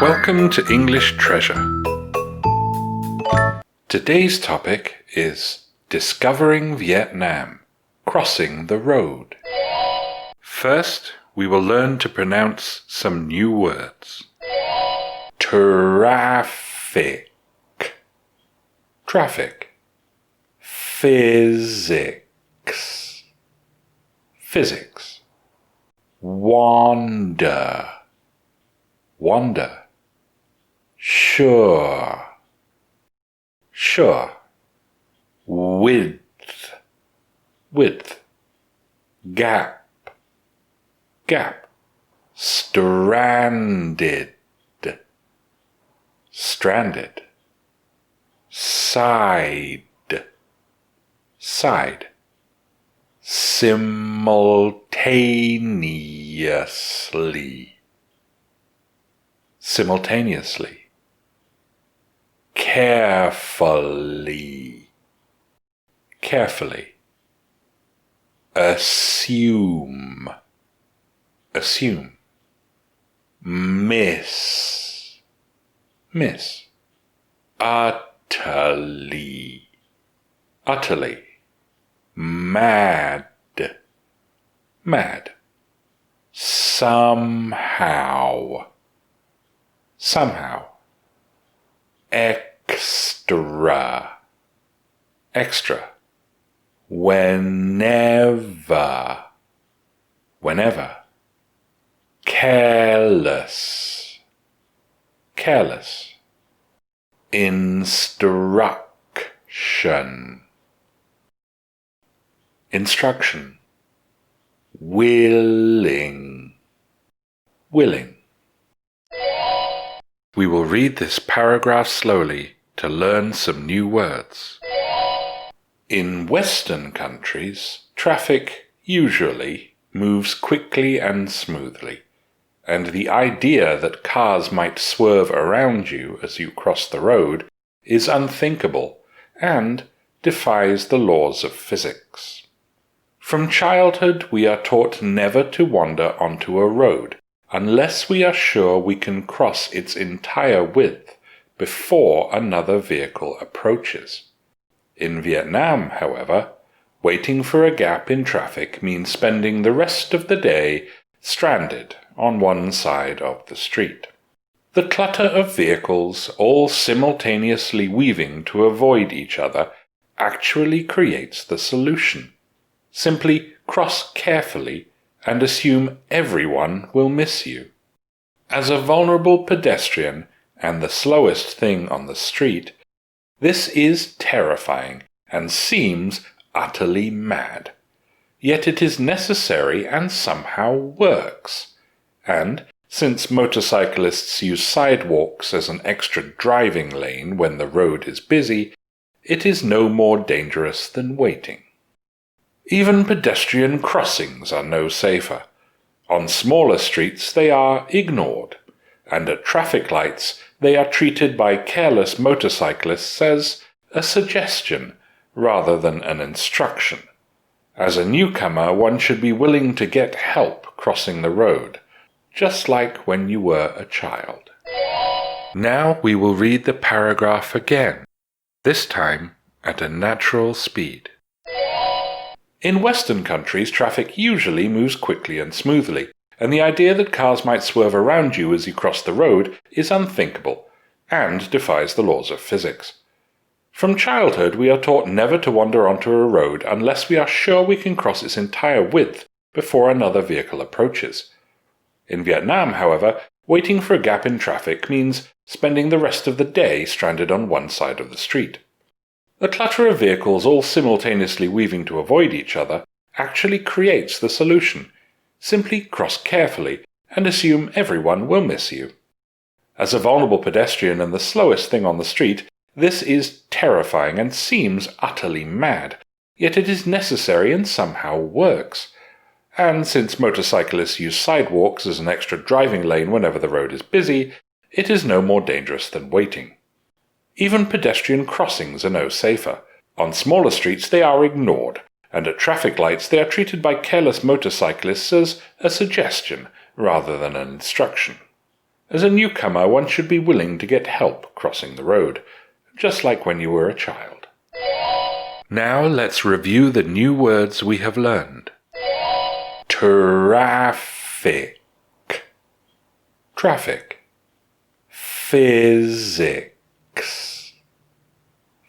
Welcome to English Treasure. Today's topic is discovering Vietnam, crossing the road. First, we will learn to pronounce some new words. Traffic, traffic. Physics, physics. Wander, wander. Sure, sure. Width, width. Gap, gap. Stranded, stranded. Side, side. Simultaneously, simultaneously. Carefully, carefully. Assume, assume. Miss, miss. Utterly, utterly. Mad, mad. Somehow, somehow. Extra, extra. Whenever, whenever. Careless, careless. Instruction, instruction. Willing, willing. We will read this paragraph slowly to learn some new words. In Western countries, traffic usually moves quickly and smoothly, and the idea that cars might swerve around you as you cross the road is unthinkable and defies the laws of physics. From childhood, we are taught never to wander onto a road unless we are sure we can cross its entire width before another vehicle approaches. In Vietnam, however, waiting for a gap in traffic means spending the rest of the day stranded on one side of the street. The clutter of vehicles, all simultaneously weaving to avoid each other, actually creates the solution. Simply cross carefully and assume everyone will miss you. As a vulnerable pedestrian and the slowest thing on the street, this is terrifying and seems utterly mad. Yet it is necessary and somehow works. And since motorcyclists use sidewalks as an extra driving lane when the road is busy, it is no more dangerous than waiting. Even pedestrian crossings are no safer. On smaller streets they are ignored, and at traffic lights they are treated by careless motorcyclists as a suggestion rather than an instruction. As a newcomer, one should be willing to get help crossing the road, just like when you were a child. Now we will read the paragraph again, this time at a natural speed. In Western countries, traffic usually moves quickly and smoothly, and the idea that cars might swerve around you as you cross the road is unthinkable and defies the laws of physics. From childhood, we are taught never to wander onto a road unless we are sure we can cross its entire width before another vehicle approaches. In Vietnam, however, waiting for a gap in traffic means spending the rest of the day stranded on one side of the street. The clutter of vehicles all simultaneously weaving to avoid each other actually creates the solution. Simply cross carefully and assume everyone will miss you. As a vulnerable pedestrian and the slowest thing on the street, this is terrifying and seems utterly mad, yet it is necessary and somehow works. And since motorcyclists use sidewalks as an extra driving lane whenever the road is busy, it is no more dangerous than waiting. Even pedestrian crossings are no safer. On smaller streets they are ignored, and at traffic lights they are treated by careless motorcyclists as a suggestion rather than an instruction. As a newcomer, one should be willing to get help crossing the road, just like when you were a child. Now let's review the new words we have learned. Traffic. Traffic. Physics.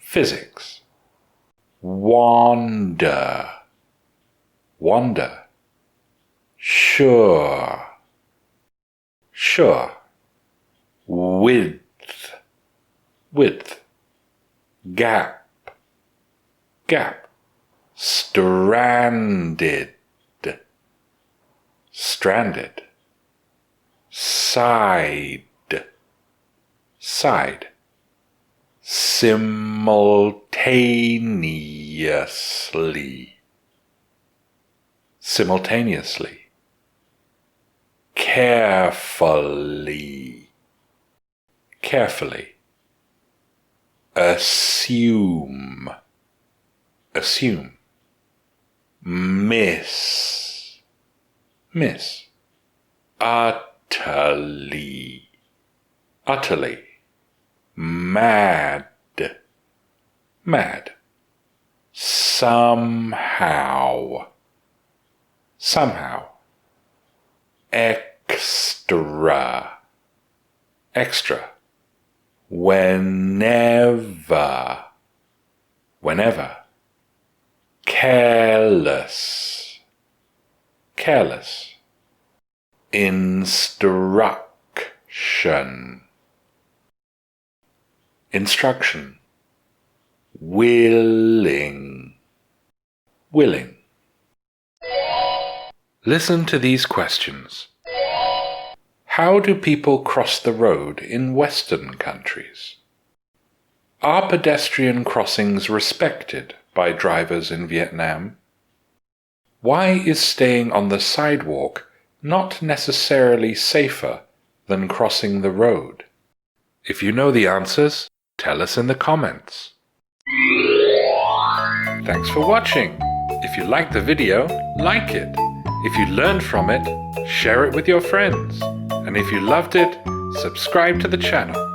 Physics. Wander. Wander. Sure. Sure. Width. Width. Gap. Gap. Stranded. Stranded. Side. Side. Simultaneously. Simultaneously. Carefully. Carefully. Assume. Assume. Miss. Miss. Utterly. Utterly. Mad. Mad. Somehow. Somehow. Extra. Extra. Whenever. Whenever. Careless. Careless. Instruction. Instruction. Willing. Willing. Listen to these questions. How do people cross the road in Western countries? Are pedestrian crossings respected by drivers in Vietnam? Why is staying on the sidewalk not necessarily safer than crossing the road? If you know the answers, tell us in the comments. Thanks for watching. If you liked the video, like it. If you learned from it, share it with your friends. And if you loved it, subscribe to the channel.